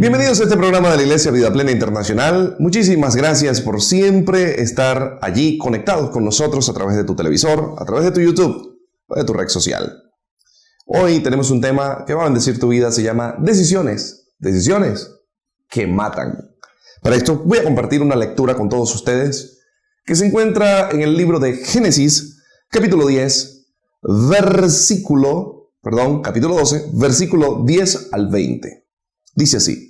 Bienvenidos a este programa de la Iglesia Vida Plena Internacional. Muchísimas gracias por siempre estar allí conectados con nosotros a través de tu televisor, a través de tu YouTube o de tu red social. Hoy tenemos un tema que va a bendecir tu vida, se llama decisiones. Decisiones que matan. Para esto voy a compartir una lectura con todos ustedes que se encuentra en el libro de Génesis, capítulo 10, capítulo 12, versículo 10 al 20. Dice así: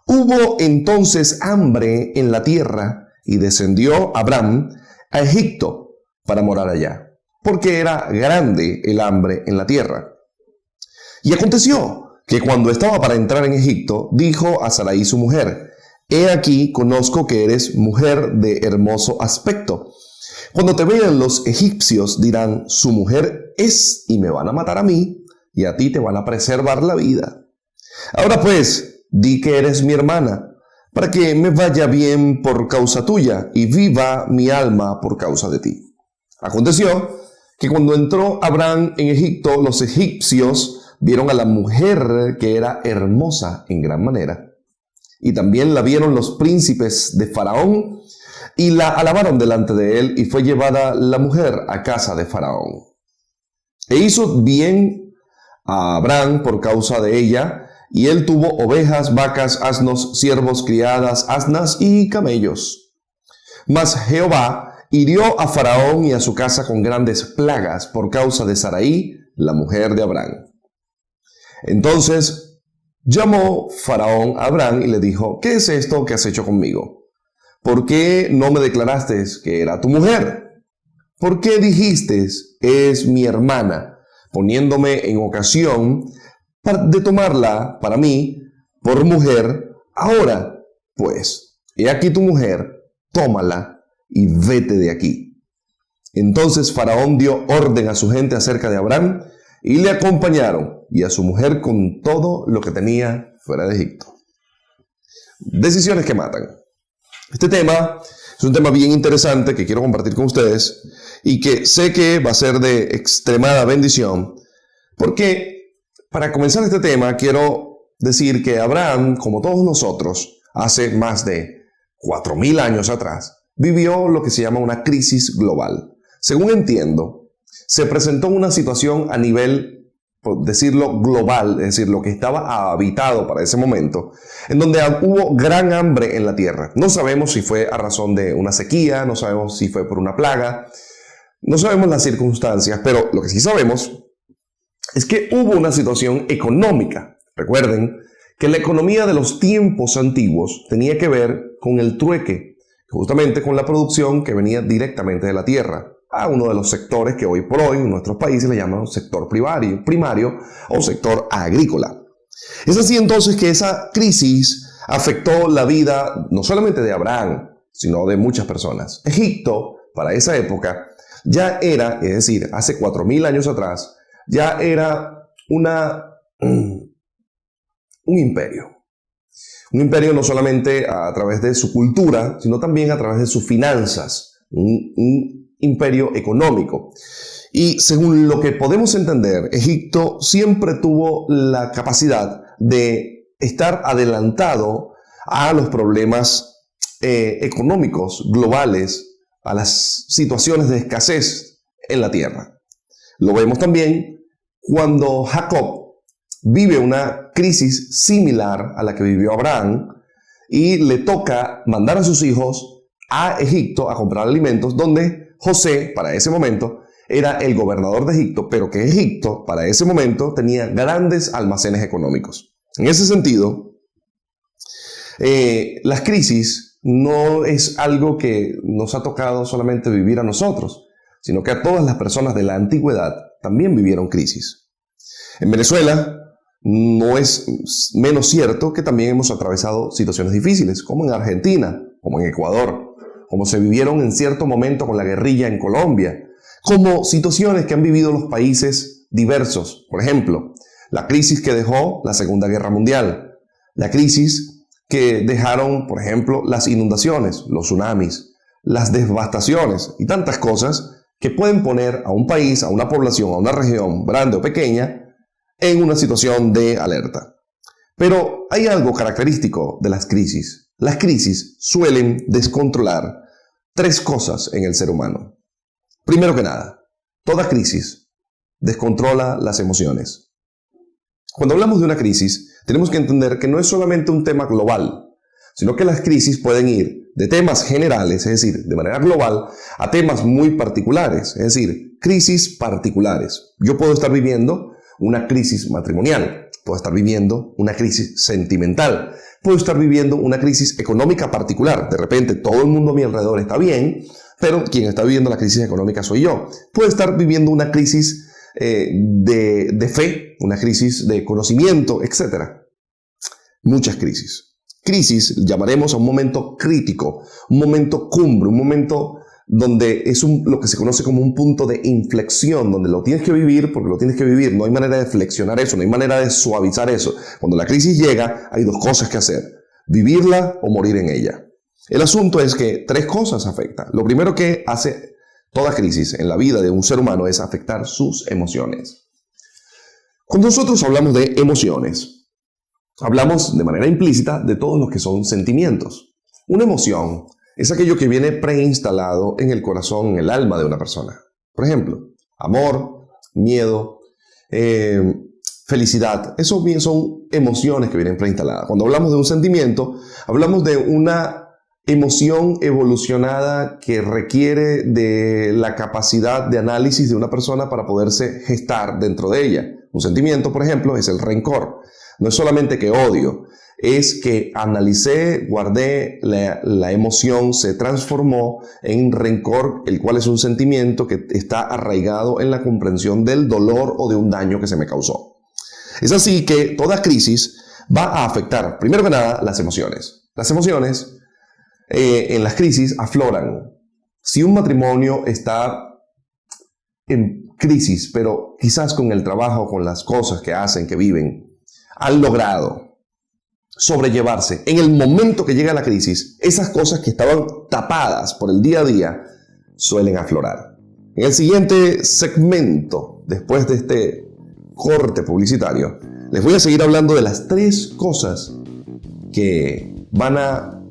Hubo entonces hambre en la tierra y descendió Abraham a Egipto para morar allá, porque era grande el hambre en la tierra. Y aconteció que cuando estaba para entrar en Egipto, dijo a Sarai su mujer: He aquí, conozco que eres mujer de hermoso aspecto. Cuando te vean los egipcios dirán: su mujer es, y me van a matar a mí, y a ti te van a preservar la vida. Ahora pues, di que eres mi hermana, para que me vaya bien por causa tuya, y viva mi alma por causa de ti. Aconteció que cuando entró Abraham en Egipto, los egipcios vieron a la mujer que era hermosa en gran manera. Y también la vieron los príncipes de Faraón, y la alabaron delante de él, y fue llevada la mujer a casa de Faraón. E hizo bien a Abraham por causa de ella, y él tuvo ovejas, vacas, asnos, siervos, criadas, asnas y camellos. Mas Jehová hirió a Faraón y a su casa con grandes plagas por causa de Sarai, la mujer de Abraham. Entonces llamó Faraón a Abraham y le dijo: ¿Qué es esto que has hecho conmigo? ¿Por qué no me declaraste que era tu mujer? ¿Por qué dijiste: es mi hermana, poniéndome en ocasión de tomarla para mí por mujer? Ahora, pues, he aquí tu mujer, tómala y vete de aquí. Entonces Faraón dio orden a su gente acerca de Abraham, y le acompañaron, y a su mujer con todo lo que tenía fuera de Egipto. Decisiones que matan. Este tema es un tema bien interesante que quiero compartir con ustedes y que sé que va a ser de extremada bendición, porque para comenzar este tema quiero decir que Abraham, como todos nosotros, hace más de 4.000 años atrás, vivió lo que se llama una crisis global. Según entiendo, se presentó una situación a nivel, por decirlo, global, es decir, lo que estaba habitado para ese momento, en donde hubo gran hambre en la tierra. No sabemos si fue a razón de una sequía, no sabemos si fue por una plaga, no sabemos las circunstancias, pero lo que sí sabemos es que hubo una situación económica. Recuerden que la economía de los tiempos antiguos tenía que ver con el trueque, justamente con la producción que venía directamente de la tierra, a uno de los sectores que hoy por hoy en nuestros países le llaman sector primario o sector agrícola. Es así entonces que esa crisis afectó la vida no solamente de Abraham, sino de muchas personas. Egipto, para esa época, ya era, es decir, hace 4.000 años atrás, ya era un imperio. Un imperio no solamente a través de su cultura, sino también a través de sus finanzas. Un imperio económico. Y según lo que podemos entender, Egipto siempre tuvo la capacidad de estar adelantado a los problemas económicos globales, a las situaciones de escasez en la tierra. Lo vemos también cuando Jacob vive una crisis similar a la que vivió Abraham y le toca mandar a sus hijos a Egipto a comprar alimentos, donde José, para ese momento, era el gobernador de Egipto, pero que Egipto, para ese momento, tenía grandes almacenes económicos. En ese sentido, las crisis no es algo que nos ha tocado solamente vivir a nosotros, sino que a todas las personas de la antigüedad también vivieron crisis. En Venezuela no es menos cierto que también hemos atravesado situaciones difíciles, como en Argentina, como en Ecuador, como se vivieron en cierto momento con la guerrilla en Colombia, como situaciones que han vivido los países diversos. Por ejemplo, la crisis que dejó la Segunda Guerra Mundial, la crisis que dejaron, por ejemplo, las inundaciones, los tsunamis, las devastaciones y tantas cosas que pueden poner a un país, a una población, a una región grande o pequeña, en una situación de alerta. Pero hay algo característico de las crisis. Las crisis suelen descontrolar tres cosas en el ser humano. Primero que nada, toda crisis descontrola las emociones. Cuando hablamos de una crisis, tenemos que entender que no es solamente un tema global, sino que las crisis pueden ir de temas generales, es decir, de manera global, a temas muy particulares, es decir, crisis particulares. Yo puedo estar viviendo una crisis matrimonial, puedo estar viviendo una crisis sentimental, puedo estar viviendo una crisis económica particular. De repente todo el mundo a mi alrededor está bien, pero quien está viviendo la crisis económica soy yo. Puedo estar viviendo una crisis de fe, una crisis de conocimiento, etc. Muchas crisis. Crisis llamaremos a un momento crítico, un momento cumbre, un momento donde es lo que se conoce como un punto de inflexión, donde lo tienes que vivir porque lo tienes que vivir. No hay manera de flexionar eso, no hay manera de suavizar eso. Cuando la crisis llega, hay dos cosas que hacer: vivirla o morir en ella. El asunto es que tres cosas afectan. Lo primero que hace toda crisis en la vida de un ser humano es afectar sus emociones. Cuando nosotros hablamos de emociones, hablamos de manera implícita de todos los que son sentimientos. Una emoción es aquello que viene preinstalado en el corazón, en el alma de una persona. Por ejemplo, amor, miedo, felicidad. Eso bien son emociones que vienen preinstaladas. Cuando hablamos de un sentimiento, hablamos de una emoción evolucionada que requiere de la capacidad de análisis de una persona para poderse gestar dentro de ella. Un sentimiento, por ejemplo, es el rencor. No es solamente que odio, es que analicé, guardé la emoción, se transformó en rencor, el cual es un sentimiento que está arraigado en la comprensión del dolor o de un daño que se me causó. Es así que toda crisis va a afectar, primero que nada, las emociones. Las emociones en las crisis afloran. Si un matrimonio está en crisis, pero quizás con el trabajo, con las cosas que hacen, que viven, han logrado sobrellevarse. En el momento que llega la crisis, esas cosas que estaban tapadas por el día a día suelen aflorar. En el siguiente segmento, después de este corte publicitario, les voy a seguir hablando de las tres cosas que van a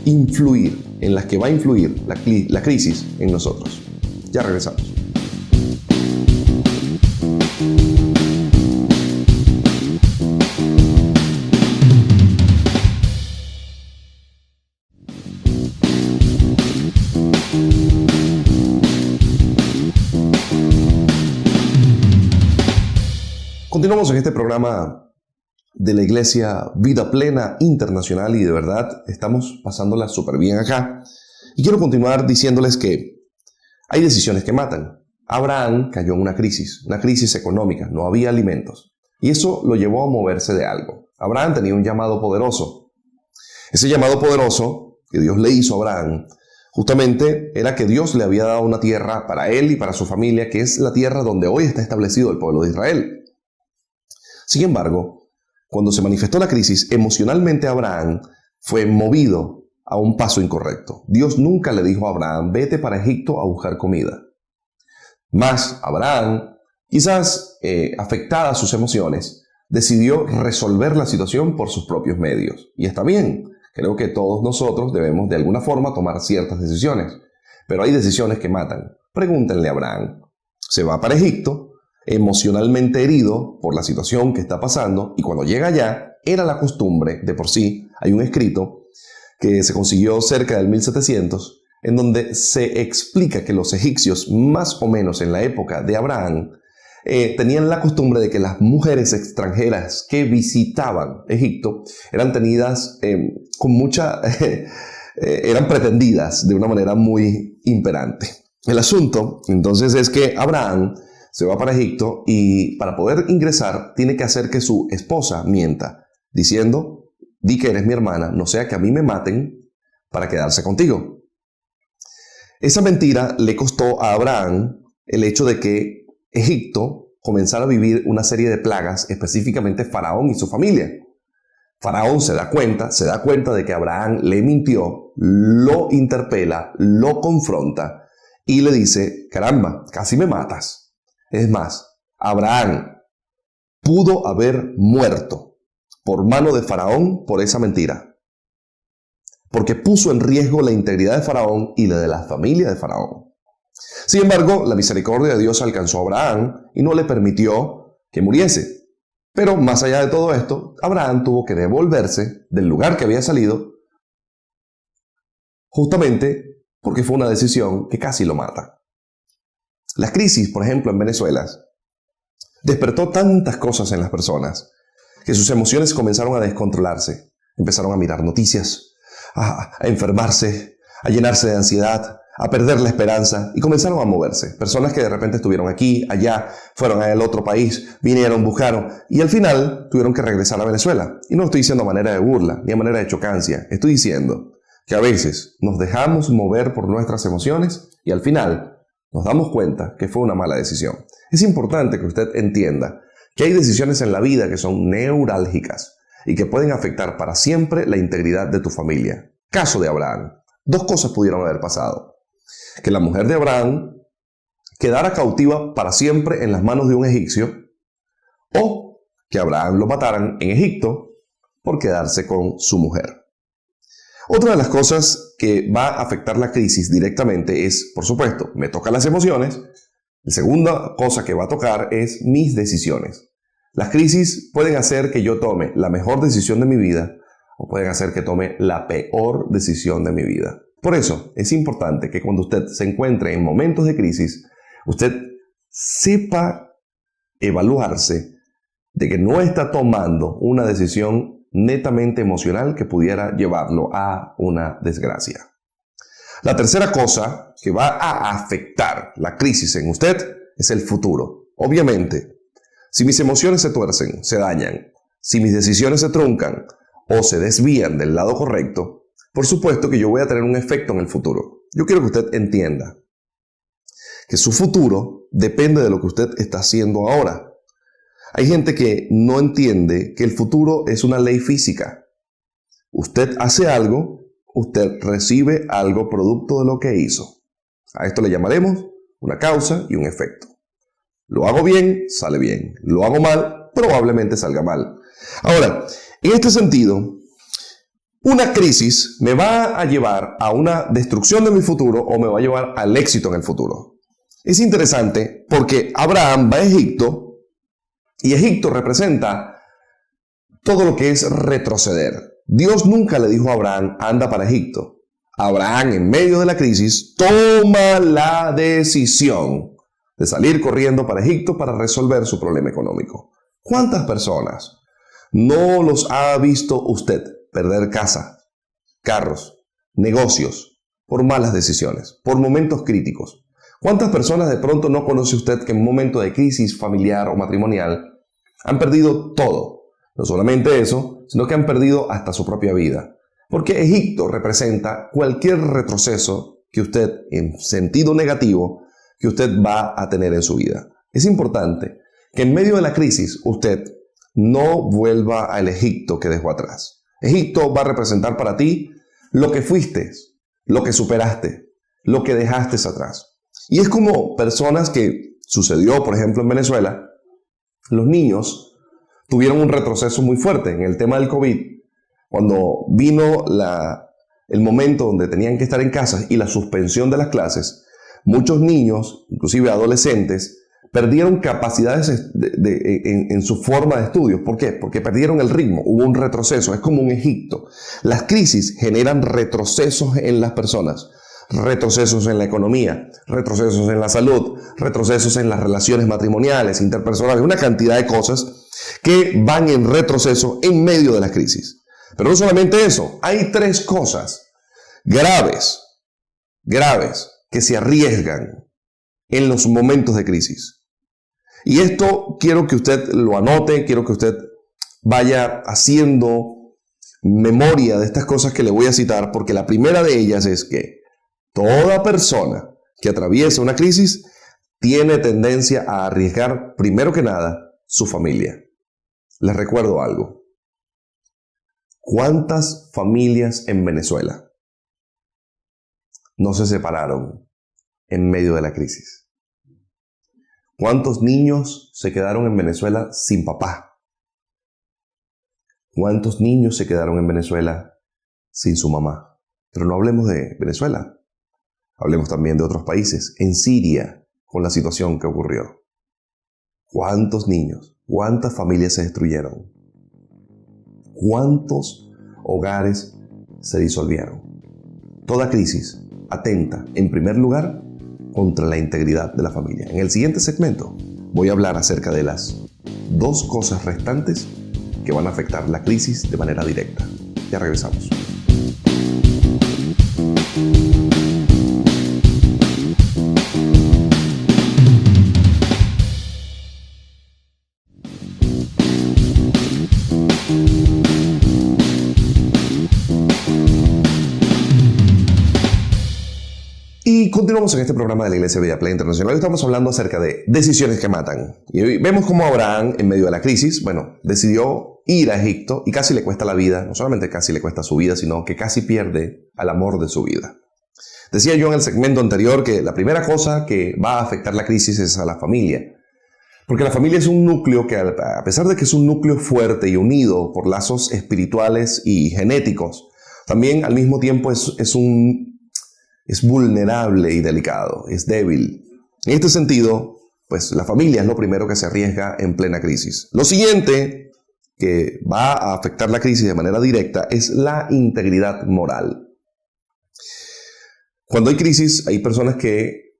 influir, en las que va a influir la crisis en nosotros. Ya regresamos. Continuamos en este programa de la Iglesia Vida Plena Internacional y de verdad estamos pasándola súper bien acá. Y quiero continuar diciéndoles que hay decisiones que matan. Abraham cayó en una crisis económica, no había alimentos. Y eso lo llevó a moverse de algo. Abraham tenía un llamado poderoso. Ese llamado poderoso que Dios le hizo a Abraham, justamente era que Dios le había dado una tierra para él y para su familia, que es la tierra donde hoy está establecido el pueblo de Israel. Sin embargo, cuando se manifestó la crisis, emocionalmente Abraham fue movido a un paso incorrecto. Dios nunca le dijo a Abraham, vete para Egipto a buscar comida. Más Abraham, quizás afectada a sus emociones, decidió resolver la situación por sus propios medios. Y está bien, creo que todos nosotros debemos de alguna forma tomar ciertas decisiones. Pero hay decisiones que matan. Pregúntenle a Abraham. Se va para Egipto, emocionalmente herido por la situación que está pasando, y cuando llega allá, era la costumbre, de por sí, hay un escrito que se consiguió cerca del 1700, en donde se explica que los egipcios, más o menos en la época de Abraham, tenían la costumbre de que las mujeres extranjeras que visitaban Egipto eran tenidas con mucha... eran pretendidas de una manera muy imperante. El asunto, entonces, es que Abraham se va para Egipto y para poder ingresar tiene que hacer que su esposa mienta, diciendo, di que eres mi hermana, no sea que a mí me maten para quedarse contigo. Esa mentira le costó a Abraham el hecho de que Egipto comenzara a vivir una serie de plagas, específicamente Faraón y su familia. Faraón se da cuenta de que Abraham le mintió, lo interpela, lo confronta y le dice, caramba, casi me matas. Es más, Abraham, pudo haber muerto por mano de Faraón por esa mentira, porque puso en riesgo la integridad de Faraón y la de la familia de Faraón. Sin embargo, la misericordia de Dios alcanzó a Abraham y no le permitió que muriese. Pero más allá de todo esto, Abraham tuvo que devolverse del lugar que había salido, justamente porque fue una decisión que casi lo mata. La crisis, por ejemplo, en Venezuela, despertó tantas cosas en las personas que sus emociones comenzaron a descontrolarse. Empezaron a mirar noticias, a enfermarse, a llenarse de ansiedad, a perder la esperanza y comenzaron a moverse. Personas que de repente estuvieron aquí, allá, fueron al otro país, vinieron, buscaron y al final tuvieron que regresar a Venezuela. Y no estoy diciendo a manera de burla ni a manera de chocancia. Estoy diciendo que a veces nos dejamos mover por nuestras emociones y al final nos damos cuenta que fue una mala decisión. Es importante que usted entienda que hay decisiones en la vida que son neurálgicas y que pueden afectar para siempre la integridad de tu familia. Caso de Abraham. Dos cosas pudieron haber pasado. Que la mujer de Abraham quedara cautiva para siempre en las manos de un egipcio o que Abraham lo mataran en Egipto por quedarse con su mujer. Otra de las cosas que va a afectar la crisis directamente es, por supuesto, me tocan las emociones. La segunda cosa que va a tocar es mis decisiones. Las crisis pueden hacer que yo tome la mejor decisión de mi vida o pueden hacer que tome la peor decisión de mi vida. Por eso es importante que cuando usted se encuentre en momentos de crisis, usted sepa evaluarse de que no está tomando una decisión netamente emocional que pudiera llevarlo a una desgracia. La tercera cosa que va a afectar la crisis en usted es el futuro. Obviamente, si mis emociones se tuercen, se dañan, si mis decisiones se truncan o se desvían del lado correcto, por supuesto que yo voy a tener un efecto en el futuro. Yo quiero que usted entienda que su futuro depende de lo que usted está haciendo ahora. Hay gente que no entiende que el futuro es una ley física. Usted hace algo, usted recibe algo producto de lo que hizo. A esto le llamaremos una causa y un efecto. Lo hago bien, sale bien. Lo hago mal, probablemente salga mal. Ahora, en este sentido, una crisis me va a llevar a una destrucción de mi futuro o me va a llevar al éxito en el futuro. Es interesante porque Abraham va a Egipto y Egipto representa todo lo que es retroceder. Dios nunca le dijo a Abraham, anda para Egipto. Abraham, en medio de la crisis, toma la decisión de salir corriendo para Egipto para resolver su problema económico. ¿Cuántas personas no los ha visto usted perder casa, carros, negocios, por malas decisiones, por momentos críticos? ¿Cuántas personas de pronto no conoce usted que en un momento de crisis familiar o matrimonial han perdido todo? No solamente eso, sino que han perdido hasta su propia vida. Porque Egipto representa cualquier retroceso que usted, en sentido negativo, que usted va a tener en su vida. Es importante que en medio de la crisis usted no vuelva al Egipto que dejó atrás. Egipto va a representar para ti lo que fuiste, lo que superaste, lo que dejaste atrás. Y es como personas que sucedió, por ejemplo, en Venezuela, los niños tuvieron un retroceso muy fuerte en el tema del COVID. Cuando vino el momento donde tenían que estar en casa y la suspensión de las clases, muchos niños, inclusive adolescentes, perdieron capacidades en su forma de estudio. ¿Por qué? Porque perdieron el ritmo, hubo un retroceso. Es como un Egipto. Las crisis generan retrocesos en las personas. Retrocesos en la economía, retrocesos en la salud, retrocesos en las relaciones matrimoniales, interpersonales, una cantidad de cosas que van en retroceso en medio de la crisis. Pero no solamente eso, hay tres cosas graves que se arriesgan en los momentos de crisis. Y esto quiero que usted lo anote, quiero que usted vaya haciendo memoria de estas cosas que le voy a citar, porque la primera de ellas es que toda persona que atraviesa una crisis tiene tendencia a arriesgar, primero que nada, su familia. Les recuerdo algo. ¿Cuántas familias en Venezuela no se separaron en medio de la crisis? ¿Cuántos niños se quedaron en Venezuela sin papá? ¿Cuántos niños se quedaron en Venezuela sin su mamá? Pero no hablemos de Venezuela. Hablemos también de otros países. En Siria, con la situación que ocurrió. ¿Cuántos niños? ¿Cuántas familias se destruyeron? ¿Cuántos hogares se disolvieron? Toda crisis atenta, en primer lugar, contra la integridad de la familia. En el siguiente segmento voy a hablar acerca de las 2 cosas restantes que van a afectar la crisis de manera directa. Ya regresamos. Y continuamos en este programa de la Iglesia Vida Plena Internacional. Hoy estamos hablando acerca de decisiones que matan. Y hoy vemos cómo Abraham, en medio de la crisis, decidió ir a Egipto y casi le cuesta la vida. No solamente casi le cuesta su vida, sino que casi pierde al amor de su vida. Decía yo en el segmento anterior que la primera cosa que va a afectar la crisis es a la familia. Porque la familia es un núcleo que, a pesar de que es un núcleo fuerte y unido por lazos espirituales y genéticos, también al mismo tiempo es vulnerable y delicado, es débil. En este sentido, la familia es lo primero que se arriesga en plena crisis. Lo siguiente que va a afectar la crisis de manera directa es la integridad moral. Cuando hay crisis, hay personas que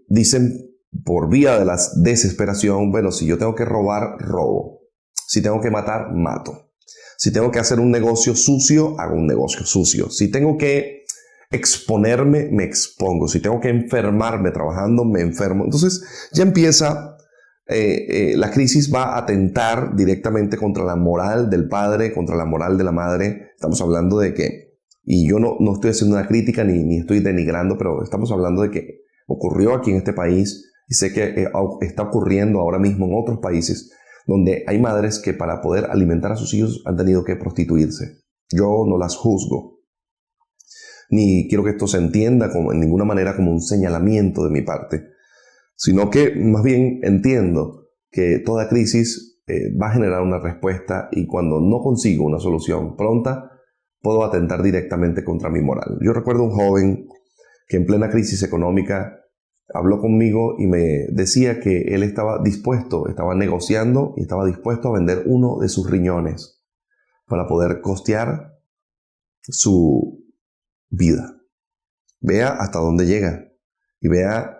dicen por vía de la desesperación, si yo tengo que robar, robo. Si tengo que matar, mato. Si tengo que hacer un negocio sucio, hago un negocio sucio. Si tengo que exponerme, me expongo. Si tengo que enfermarme trabajando, me enfermo. Entonces ya empieza, la crisis va a atentar directamente contra la moral del padre, contra la moral de la madre. Estamos hablando de que, y yo no estoy haciendo una crítica ni estoy denigrando, pero estamos hablando de que ocurrió aquí en este país y sé que está ocurriendo ahora mismo en otros países donde hay madres que para poder alimentar a sus hijos han tenido que prostituirse. Yo no las juzgo. Ni quiero que esto se entienda en ninguna manera como un señalamiento de mi parte, sino que más bien entiendo que toda crisis va a generar una respuesta y cuando no consigo una solución pronta, puedo atentar directamente contra mi moral. Yo recuerdo un joven que en plena crisis económica habló conmigo y me decía que él estaba negociando y estaba dispuesto a vender uno de sus riñones para poder costear su vida. Vea hasta dónde llega y vea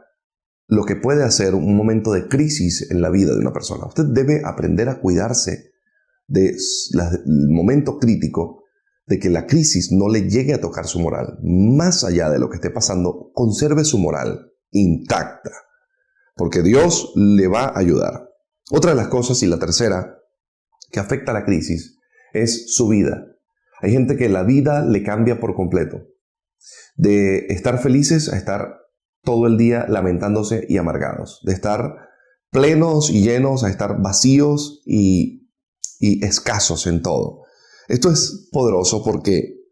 lo que puede hacer un momento de crisis en la vida de una persona. Usted debe aprender a cuidarse del momento crítico de que la crisis no le llegue a tocar su moral. Más allá de lo que esté pasando, conserve su moral intacta, porque Dios le va a ayudar. Otra de las cosas, y la tercera, que afecta a la crisis es su vida. Hay gente que la vida le cambia por completo. De estar felices a estar todo el día lamentándose y amargados. De estar plenos y llenos a estar vacíos y escasos en todo. Esto es poderoso porque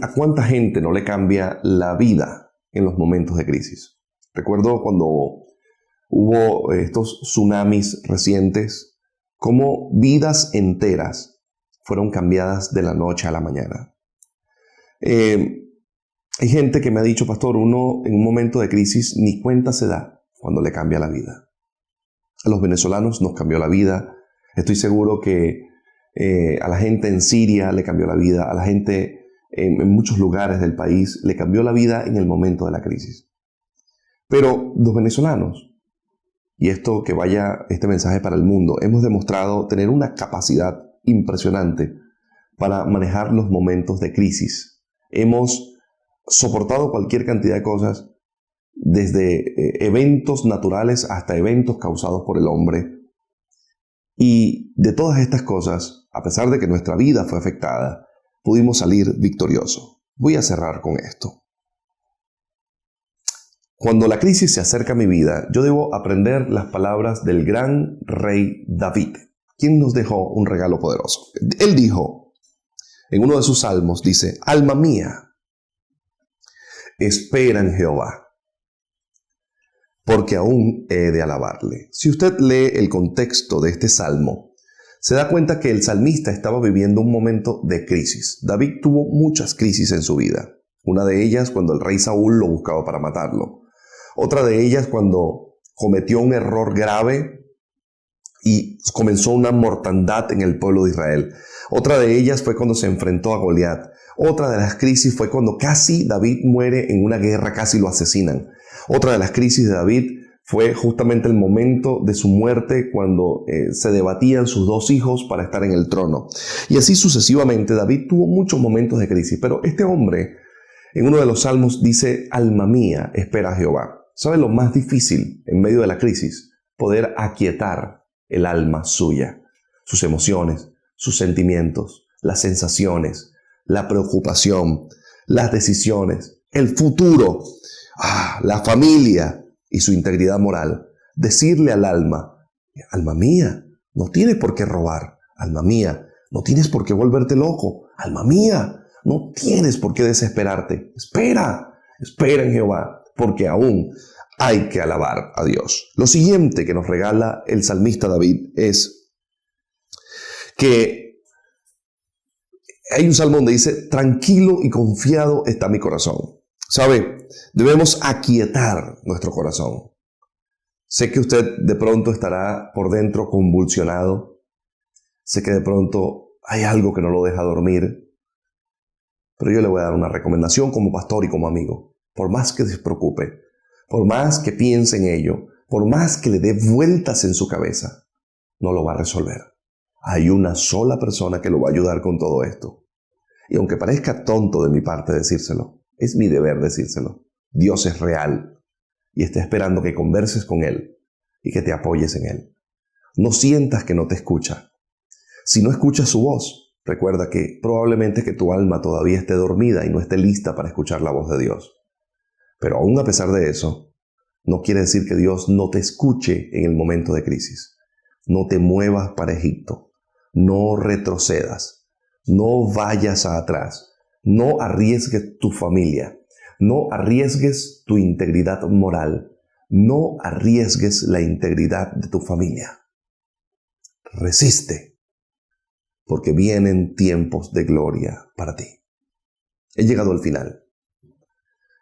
¿a cuánta gente no le cambia la vida en los momentos de crisis? Recuerdo cuando hubo estos tsunamis recientes, cómo vidas enteras fueron cambiadas de la noche a la mañana. Hay gente que me ha dicho, pastor, uno en un momento de crisis ni cuenta se da cuando le cambia la vida. A los venezolanos nos cambió la vida. Estoy seguro que a la gente en Siria le cambió la vida. A la gente en muchos lugares del país le cambió la vida en el momento de la crisis. Pero los venezolanos, y esto que vaya este mensaje para el mundo, hemos demostrado tener una capacidad impresionante para manejar los momentos de crisis. Hemos soportado cualquier cantidad de cosas, desde eventos naturales hasta eventos causados por el hombre. Y de todas estas cosas, a pesar de que nuestra vida fue afectada, pudimos salir victoriosos. Voy a cerrar con esto. Cuando la crisis se acerca a mi vida, yo debo aprender las palabras del gran rey David, quien nos dejó un regalo poderoso. Él dijo, en uno de sus salmos, dice, alma mía, espera en Jehová, porque aún he de alabarle. Si usted lee el contexto de este salmo, se da cuenta que el salmista estaba viviendo un momento de crisis. David tuvo muchas crisis en su vida. Una de ellas cuando el rey Saúl lo buscaba para matarlo. Otra de ellas cuando cometió un error grave y comenzó una mortandad en el pueblo de Israel. Otra de ellas fue cuando se enfrentó a Goliat. Otra de las crisis fue cuando casi David muere en una guerra, casi lo asesinan. Otra de las crisis de David fue justamente el momento de su muerte cuando se debatían sus dos hijos para estar en el trono. Y así sucesivamente David tuvo muchos momentos de crisis, pero este hombre en uno de los salmos dice: alma mía, espera a Jehová. ¿Sabe lo más difícil en medio de la crisis? Poder aquietar el alma suya, sus emociones, sus sentimientos, las sensaciones, la preocupación, las decisiones, el futuro, la familia y su integridad moral. Decirle al alma: alma mía, no tienes por qué robar. Alma mía, no tienes por qué volverte loco. Alma mía, no tienes por qué desesperarte. Espera en Jehová, porque aún hay que alabar a Dios. Lo siguiente que nos regala el salmista David es que hay un salmo donde dice: tranquilo y confiado está mi corazón. ¿Sabe? Debemos aquietar nuestro corazón. Sé que usted de pronto estará por dentro convulsionado. Sé que de pronto hay algo que no lo deja dormir. Pero yo le voy a dar una recomendación como pastor y como amigo. Por más que se preocupe, por más que piense en ello, por más que le dé vueltas en su cabeza, no lo va a resolver. Hay una sola persona que lo va a ayudar con todo esto. Y aunque parezca tonto de mi parte decírselo, es mi deber decírselo. Dios es real y está esperando que converses con Él y que te apoyes en Él. No sientas que no te escucha. Si no escuchas su voz, recuerda que probablemente que tu alma todavía esté dormida y no esté lista para escuchar la voz de Dios. Pero aún a pesar de eso, no quiere decir que Dios no te escuche en el momento de crisis. No te muevas para Egipto. No retrocedas. No vayas atrás. No arriesgues tu familia. No arriesgues tu integridad moral. No arriesgues la integridad de tu familia. Resiste, porque vienen tiempos de gloria para ti. He llegado al final.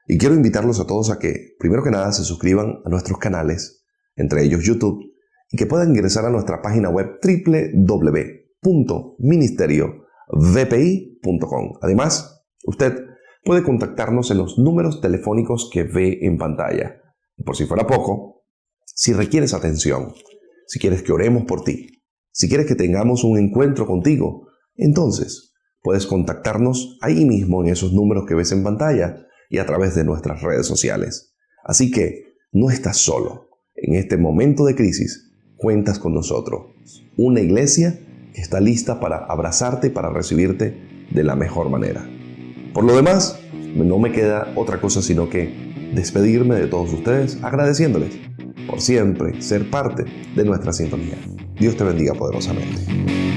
Y quiero invitarlos a todos a que, primero que nada, se suscriban a nuestros canales, entre ellos YouTube, y que puedan ingresar a nuestra página web www.ministeriovpi.com. Además, usted puede contactarnos en los números telefónicos que ve en pantalla. Y por si fuera poco, si requieres atención, si quieres que oremos por ti, si quieres que tengamos un encuentro contigo, entonces puedes contactarnos ahí mismo en esos números que ves en pantalla y a través de nuestras redes sociales. Así que no estás solo. En este momento de crisis, cuentas con nosotros. Una iglesia que está lista para abrazarte y para recibirte de la mejor manera. Por lo demás, no me queda otra cosa sino que despedirme de todos ustedes agradeciéndoles por siempre ser parte de nuestra sintonía. Dios te bendiga poderosamente.